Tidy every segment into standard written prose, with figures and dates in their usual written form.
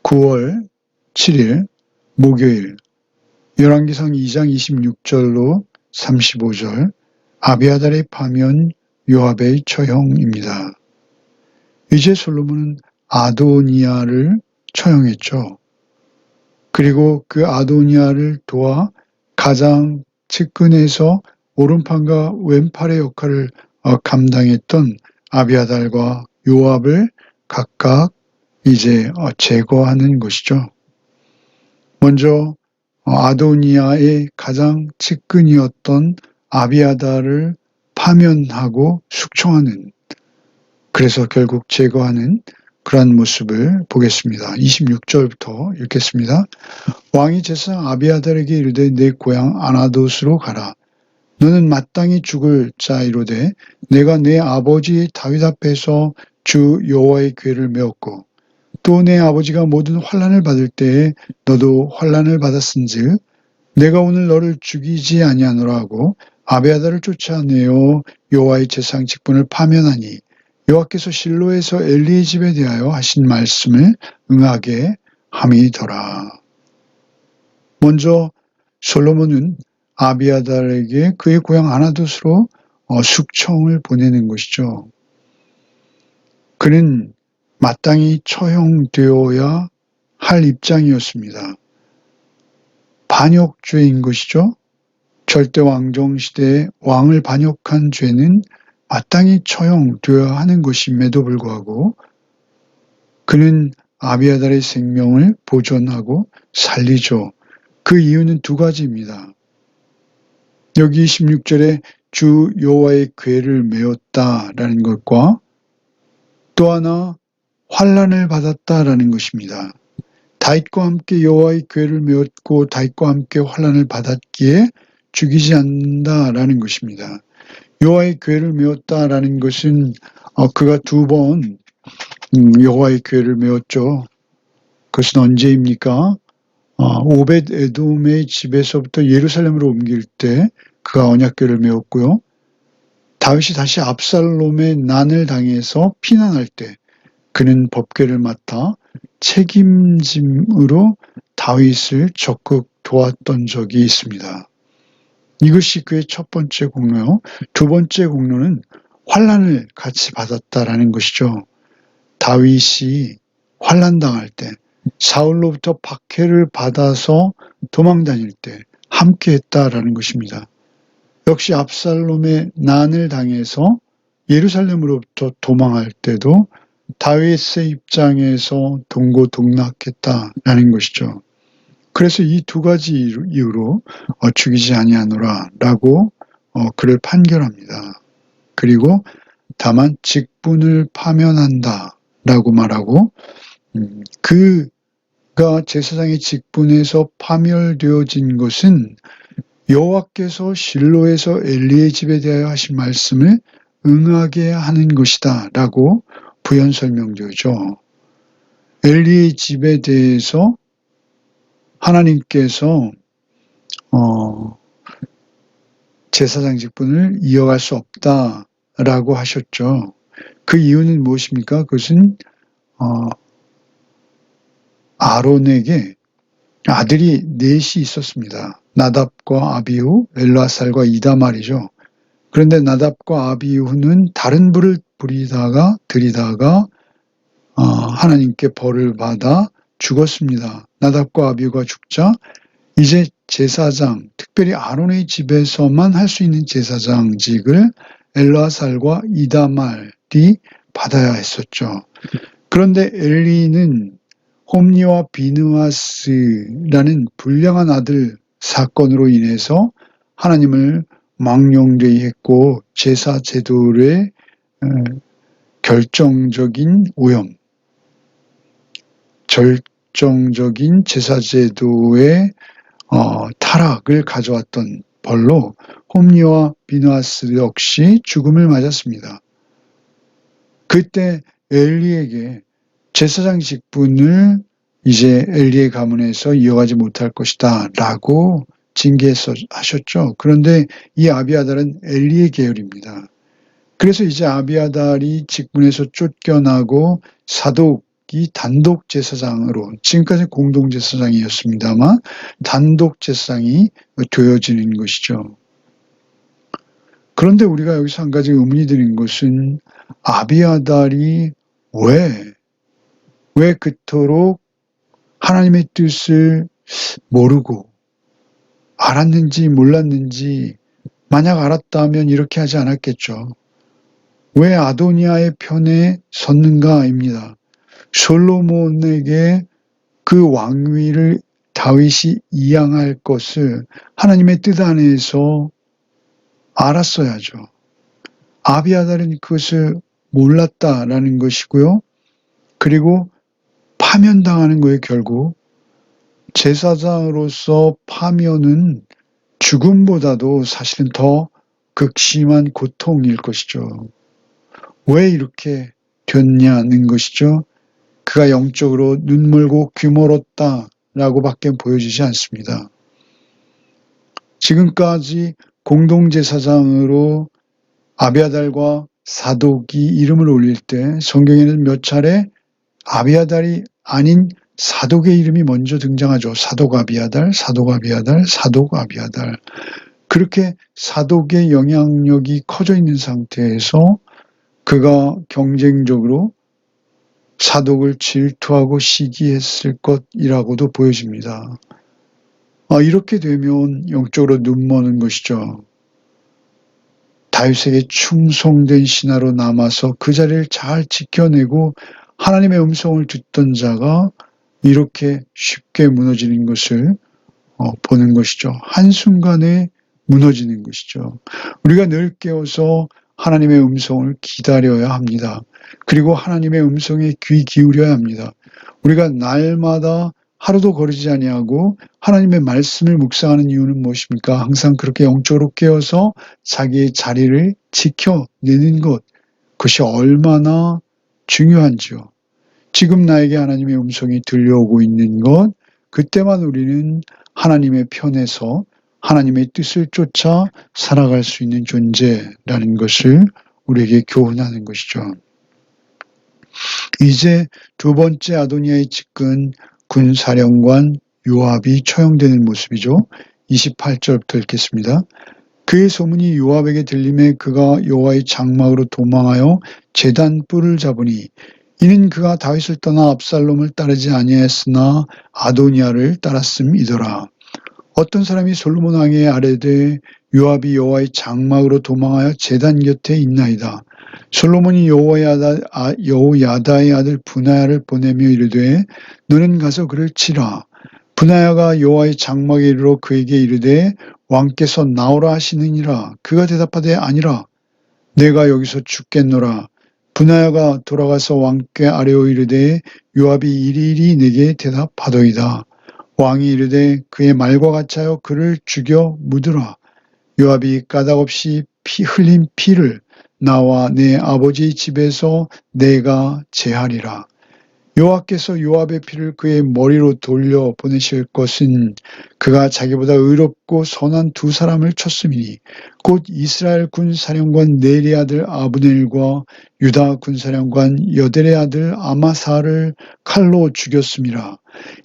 9월 7일 목요일 열왕기상 2장 26절로 35절 아비아달의 파면 요압의 처형입니다. 이제 솔로몬은 아도니아를 처형했죠. 그리고 그 아도니아를 도와 가장 측근에서 오른팔과 왼팔의 역할을 감당했던 아비아달과 요압을 각각 이제 제거하는 것이죠. 먼저 아도니아의 가장 측근이었던 아비아달을 파면하고 숙청하는, 그래서 결국 제거하는 그러한 모습을 보겠습니다. 26절부터 읽겠습니다. 왕이 제사장 아비아달에게 이르되 내 고향 아나돗으로 가라. 너는 마땅히 죽을 자이로되 내가 내 아버지 다윗 앞에서 주 여호와의 궤를 메었고 또 내 아버지가 모든 환난을 받을 때에 너도 환난을 받았은즉 내가 오늘 너를 죽이지 아니하노라 하고 아비아달을 쫓아내어 여호와의 제사장 직분을 파면하니 여호와께서 실로에서 엘리의 집에 대하여 하신 말씀을 응하게 함이더라. 먼저 솔로몬은 아비아달에게 그의 고향 아나돗으로 숙청을 보내는 것이죠. 그는 마땅히 처형되어야 할 입장이었습니다. 반역죄인 것이죠. 절대 왕정 시대에 왕을 반역한 죄는 마땅히 처형되어야 하는 것임에도 불구하고 그는 아비아달의 생명을 보존하고 살리죠. 그 이유는 두 가지입니다. 여기 16절에 주 여호와의 궤를 메었다라는 것과 또 하나 환난을 받았다라는 것입니다. 다윗과 함께 여호와의 궤를 메었고 다윗과 함께 환난을 받았기에 죽이지 않는다라는 것입니다. 여호와의 궤를 메었다라는 것은 그가 두 번 여호와의 궤를 메었죠. 그것은 언제입니까? 오벳 에돔의 집에서부터 예루살렘으로 옮길 때 그가 언약궤를 메었고요. 다윗이 다시 압살롬의 난을 당해서 피난할 때 그는 법궤를 맡아 책임짐으로 다윗을 적극 도왔던 적이 있습니다. 이것이 그의 첫 번째 공로요. 두 번째 공로는 환난을 같이 받았다라는 것이죠. 다윗이 환난당할 때 사울로부터 박해를 받아서 도망다닐 때 함께 했다라는 것입니다. 역시 압살롬의 난을 당해서 예루살렘으로부터 도망할 때도 다윗의 입장에서 동고동락했다라는 것이죠. 그래서 이 두 가지 이유로 죽이지 아니하노라 라고 그를 판결합니다. 그리고 다만 직분을 파면한다 라고 말하고 그가 제사장의 직분에서 파멸되어진 것은 여호와께서 실로에서 엘리의 집에 대하여 하신 말씀을 응하게 하는 것이다 라고 부연 설명되죠. 엘리의 집에 대해서 하나님께서 제사장 직분을 이어갈 수 없다라고 하셨죠. 그 이유는 무엇입니까? 그것은 아론에게 아들이 넷이 있었습니다. 나답과 아비후, 엘르아살과 이다말이죠. 그런데 나답과 아비후는 다른 불을 들이다가 하나님께 벌을 받아 죽었습니다. 나답과 아비후가 죽자 이제 제사장, 특별히 아론의 집에서만 할 수 있는 제사장직을 엘르아살과 이다말이 받아야 했었죠. 그런데 엘리는 홈리와 비느하스라는 불량한 아들 사건으로 인해서 하나님을 망령되이 했고 제사 제도의 결정적인 오염, 절정적인 제사 제도의 타락을 가져왔던 벌로 홈리와 비느하스 역시 죽음을 맞았습니다. 그때 엘리에게 제사장 직분을 이제 엘리의 가문에서 이어가지 못할 것이다 라고 징계하셨죠. 그런데 이 아비아달은 엘리의 계열입니다. 그래서 이제 아비아달이 직분에서 쫓겨나고 사독 사독이 단독 제사장으로, 지금까지 공동 제사장이었습니다만 단독 제사장이 되어지는 것이죠. 그런데 우리가 여기서 한 가지 의문이 드는 것은 아비아달이 왜 그토록 하나님의 뜻을 모르고 알았는지 몰랐는지, 만약 알았다면 이렇게 하지 않았겠죠. 왜 아도니아의 편에 섰는가입니다. 솔로몬에게 그 왕위를 다윗이 이양할 것을 하나님의 뜻 안에서 알았어야죠. 아비아달은 그것을 몰랐다라는 것이고요. 그리고 파면당하는 거예요. 결국 제사장으로서 파면은 죽음보다도 사실은 더 극심한 고통일 것이죠. 왜 이렇게 됐냐는 것이죠. 그가 영적으로 눈멀고 귀멀었다라고 밖에 보여지지 않습니다. 지금까지 공동제사장으로 아비아달과 사독이 이름을 올릴 때 성경에는 몇 차례 아비아달이 아닌 사독의 이름이 먼저 등장하죠. 사독 아비아달, 사독 아비아달, 사독 아비아달. 그렇게 사독의 영향력이 커져 있는 상태에서 그가 경쟁적으로 사독을 질투하고 시기했을 것이라고도 보여집니다. 이렇게 되면 영적으로 눈머는 것이죠. 다윗에게 충성된 신하로 남아서 그 자리를 잘 지켜내고 하나님의 음성을 듣던 자가 이렇게 쉽게 무너지는 것을 보는 것이죠. 한순간에 무너지는 것이죠. 우리가 늘 깨어서 하나님의 음성을 기다려야 합니다. 그리고 하나님의 음성에 귀 기울여야 합니다. 우리가 날마다 하루도 거르지 아니하고 하나님의 말씀을 묵상하는 이유는 무엇입니까? 항상 그렇게 영적으로 깨어서 자기의 자리를 지켜내는 것, 그것이 얼마나 중요한지요. 지금 나에게 하나님의 음성이 들려오고 있는 것, 그때만 우리는 하나님의 편에서 하나님의 뜻을 쫓아 살아갈 수 있는 존재라는 것을 우리에게 교훈하는 것이죠. 이제 두 번째 아도니아의 측근 군사령관 요압이 처형되는 모습이죠. 28절부터 읽겠습니다. 그의 소문이 요압에게 들림에 그가 여호와의 장막으로 도망하여 제단 뿔을 잡으니 이는 그가 다윗을 떠나 압살롬을 따르지 아니하였으나 아도니아를 따랐음이더라. 어떤 사람이 솔로몬 왕에게 아뢰되 요압이 여호와의 장막으로 도망하여 제단 곁에 있나이다. 솔로몬이 여호야다의 아들 분하야를 보내며 이르되 너는 가서 그를 치라. 분하야가 여호와의 장막에 이르러 그에게 이르되 왕께서 나오라 하시느니라. 그가 대답하되 아니라 내가 여기서 죽겠노라. 분하야가 돌아가서 왕께 아뢰어 이르되 요압이 이리이리 내게 대답하더이다. 왕이 이르되 그의 말과 같이하여 그를 죽여 묻으라. 요압이 까닭없이 흘린 피를 나와 내 아버지의 집에서 내가 제하리라. 여호와께서 요압의 피를 그의 머리로 돌려 보내실 것은 그가 자기보다 의롭고 선한 두 사람을 쳤음이니 곧 이스라엘 군사령관 넬의 아들 아브넬과 유다 군사령관 여델의 아들 아마사를 칼로 죽였음이라.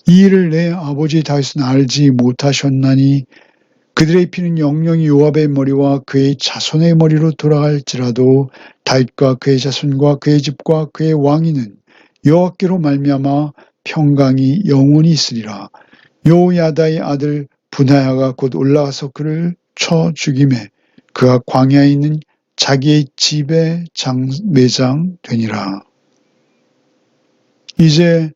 이 일을 내 아버지 다윗은 알지 못하셨나니 그들의 피는 영영이 요압의 머리와 그의 자손의 머리로 돌아갈지라도 다윗과 그의 자손과 그의 집과 그의 왕위는 여호와께로 말미암아 평강이 영원히 있으리라. 여호야다의 아들 분하야가 곧 올라가서 그를 쳐 죽임에 그가 광야에 있는 자기의 집에 매장되니라. 이제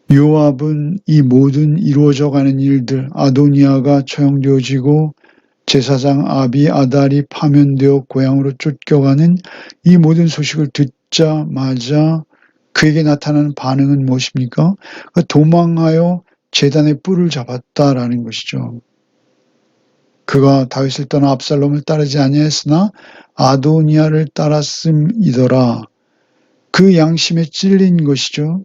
요압은 이 모든 이루어져가는 일들, 아도니아가 처형되어지고 제사장 아비아달이 파면되어 고향으로 쫓겨가는 이 모든 소식을 듣자마자 그에게 나타나는 반응은 무엇입니까? 도망하여 제단의 뿔을 잡았다라는 것이죠. 그가 다윗을 떠나 압살롬을 따르지 아니하였으나 아도니아를 따랐음이더라. 그 양심에 찔린 것이죠.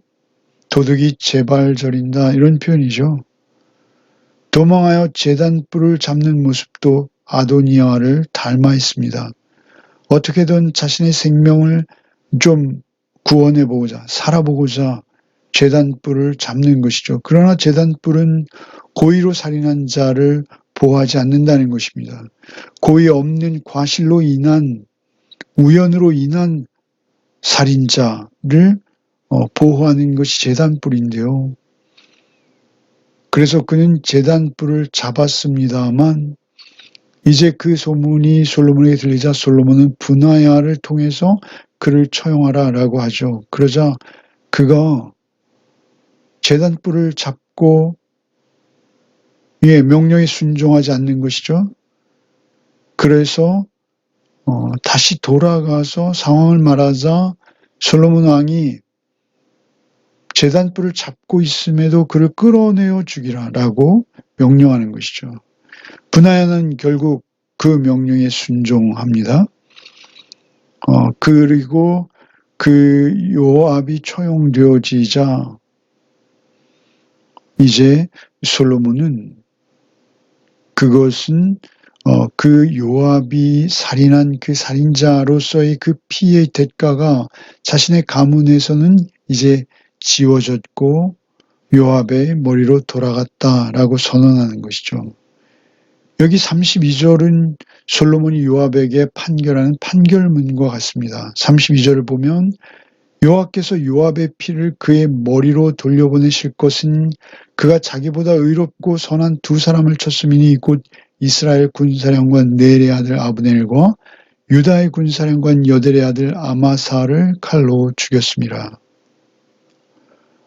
도둑이 제발 저린다 이런 표현이죠. 도망하여 제단 뿔을 잡는 모습도 아도니아를 닮아 있습니다. 어떻게든 자신의 생명을 좀 구원해보고자, 살아보고자 제단불을 잡는 것이죠. 그러나 제단불은 고의로 살인한 자를 보호하지 않는다는 것입니다. 고의 없는 과실로 인한, 우연으로 인한 살인자를 보호하는 것이 제단불인데요. 그래서 그는 제단불을 잡았습니다만 이제 그 소문이 솔로몬에게 들리자 솔로몬은 분하야를 통해서 그를 처형하라라고 하죠. 그러자 그가 제단불을 잡고 명령에 순종하지 않는 것이죠. 그래서 다시 돌아가서 상황을 말하자 솔로몬 왕이 제단불을 잡고 있음에도 그를 끌어내어 죽이라라고 명령하는 것이죠. 분하야는 결국 그 명령에 순종합니다. 그리고 그 요압이 처형되어지자 이제 솔로몬은 그것은 그 요압이 살인한 그 살인자로서의 그 피해의 대가가 자신의 가문에서는 이제 지워졌고 요압의 머리로 돌아갔다라고 선언하는 것이죠. 여기 32절은 솔로몬이 요압에게 판결하는 판결문과 같습니다. 32절을 보면 여호와께서 요압의 피를 그의 머리로 돌려보내실 것은 그가 자기보다 의롭고 선한 두 사람을 쳤음이니 곧 이스라엘 군사령관 넬의 아들 아브넬과 유다의 군사령관 여델의 아들 아마사를 칼로 죽였습니다.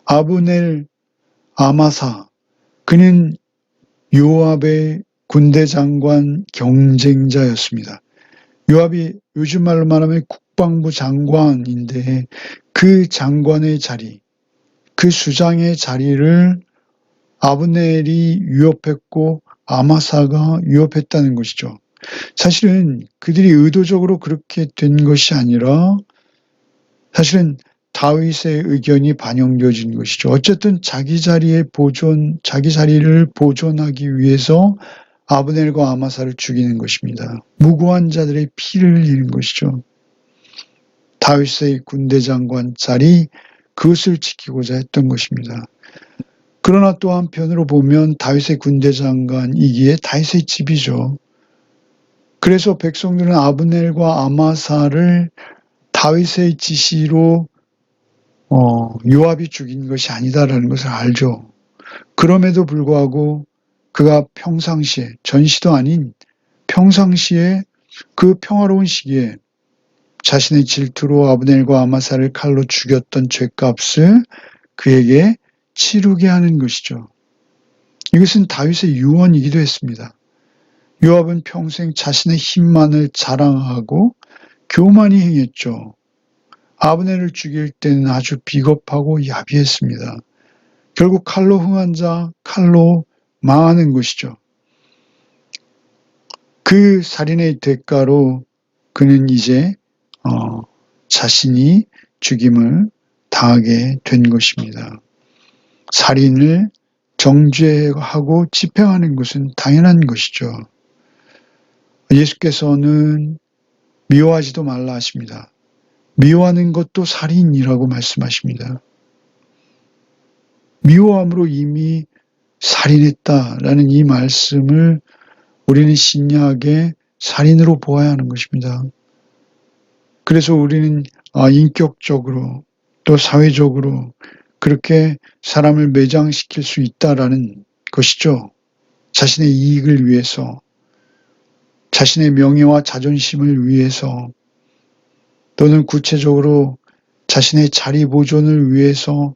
아브넬, 아마사, 그는 요압의 군대 장관 경쟁자였습니다. 요압이 요즘 말로 말하면 국방부 장관인데 그 장관의 자리, 그 수장의 자리를 아브넬이 위협했고 아마사가 위협했다는 것이죠. 사실은 그들이 의도적으로 그렇게 된 것이 아니라 사실은 다윗의 의견이 반영되어진 것이죠. 어쨌든 자기 자리를 보존하기 위해서 아브넬과 아마사를 죽이는 것입니다. 무고한 자들의 피를 흘리는 것이죠. 다윗의 군대 장관 자리, 그것을 지키고자 했던 것입니다. 그러나 또 한편으로 보면 다윗의 군대 장관이기에 다윗의 집이죠. 그래서 백성들은 아브넬과 아마사를 다윗의 지시로 요압이 죽인 것이 아니다라는 것을 알죠. 그럼에도 불구하고 그가 평상시에, 전시도 아닌 평상시에 그 평화로운 시기에 자신의 질투로 아브넬과 아마사를 칼로 죽였던 죗값을 그에게 치르게 하는 것이죠. 이것은 다윗의 유언이기도 했습니다. 요압은 평생 자신의 힘만을 자랑하고 교만히 행했죠. 아브넬을 죽일 때는 아주 비겁하고 야비했습니다. 결국 칼로 흥한 자, 칼로 망하는 것이죠. 그 살인의 대가로 그는 이제 자신이 죽임을 당하게 된 것입니다. 살인을 정죄하고 집행하는 것은 당연한 것이죠. 예수께서는 미워하지도 말라 하십니다. 미워하는 것도 살인이라고 말씀하십니다. 미워함으로 이미 살인했다라는 이 말씀을 우리는 신약의 살인으로 보아야 하는 것입니다. 그래서 우리는 인격적으로 또 사회적으로 그렇게 사람을 매장시킬 수 있다라는 것이죠. 자신의 이익을 위해서, 자신의 명예와 자존심을 위해서, 또는 구체적으로 자신의 자리 보존을 위해서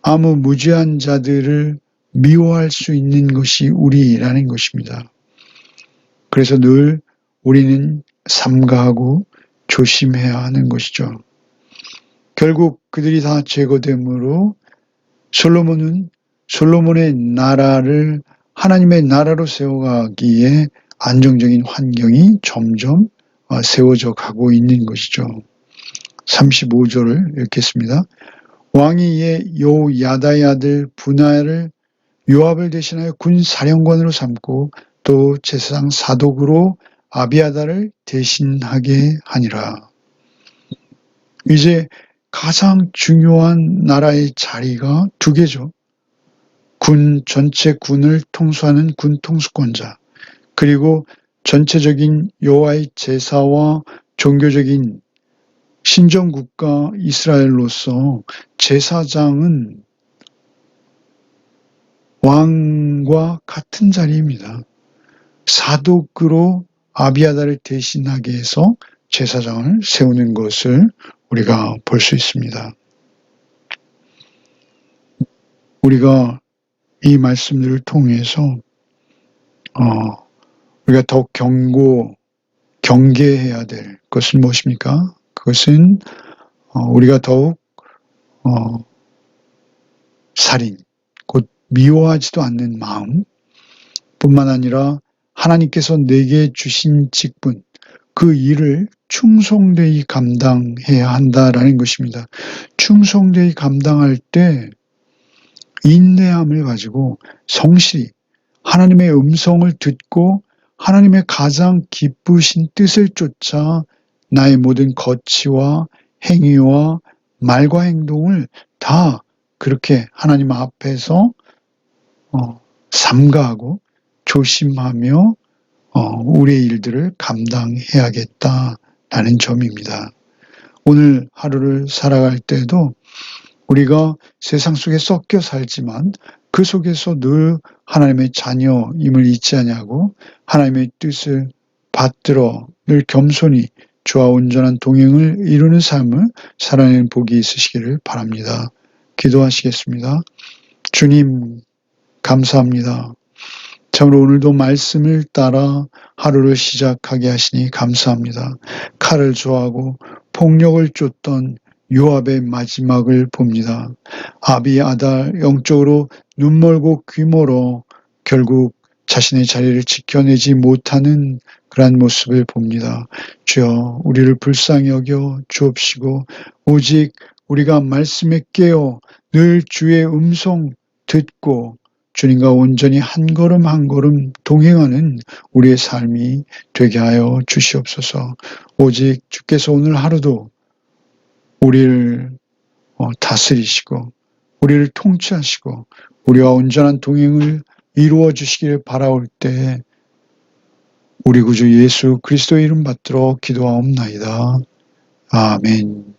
아무 무죄한 자들을 미워할 수 있는 것이 우리라는 것입니다. 그래서 늘 우리는 삼가하고 조심해야 하는 것이죠. 결국 그들이 다 제거되므로 솔로몬의 나라를 하나님의 나라로 세워가기에 안정적인 환경이 점점 세워져 가고 있는 것이죠. 35절을 읽겠습니다. 왕이 이에 요야다의 아들 분하야를 요압을 대신하여 군사령관으로 삼고 또 제사장 사독으로 아비아다를 대신하게 하니라. 이제 가장 중요한 나라의 자리가 두 개죠. 전체 군을 통수하는 군 통수권자, 그리고 전체적인 여호와의 제사와 종교적인 신정국가 이스라엘로서 제사장은 왕과 같은 자리입니다. 사독으로 아비아다를 대신하게 해서 제사장을 세우는 것을 우리가 볼 수 있습니다. 우리가 이 말씀들을 통해서 우리가 더욱 경계해야 될 것은 무엇입니까? 그것은 우리가 더욱 살인, 곧 미워하지도 않는 마음 뿐만 아니라 하나님께서 내게 주신 직분, 그 일을 충성되이 감당해야 한다라는 것입니다. 충성되이 감당할 때 인내함을 가지고 성실히 하나님의 음성을 듣고 하나님의 가장 기쁘신 뜻을 쫓아 나의 모든 거치와 행위와 말과 행동을 다 그렇게 하나님 앞에서 삼가하고 조심하며 우리의 일들을 감당해야겠다라는 점입니다. 오늘 하루를 살아갈 때도 우리가 세상 속에 섞여 살지만 그 속에서 늘 하나님의 자녀임을 잊지 아니하고 하나님의 뜻을 받들어 늘 겸손히 주와 온전한 동행을 이루는 삶을 살아내는 복이 있으시기를 바랍니다. 기도하시겠습니다. 주님, 감사합니다. 참으로 오늘도 말씀을 따라 하루를 시작하게 하시니 감사합니다. 칼을 좋아하고 폭력을 쫓던 요압의 마지막을 봅니다. 아비아달 영적으로 눈멀고 귀멀어 결국 자신의 자리를 지켜내지 못하는 그러한 모습을 봅니다. 주여, 우리를 불쌍히 여겨 주옵시고 오직 우리가 말씀에 깨어 늘 주의 음성 듣고 주님과 온전히 한 걸음 한 걸음 동행하는 우리의 삶이 되게 하여 주시옵소서. 오직 주께서 오늘 하루도 우리를 다스리시고 우리를 통치하시고 우리와 온전한 동행을 이루어 주시기를 바라올 때 우리 구주 예수 그리스도의 이름 받들어 기도하옵나이다. 아멘.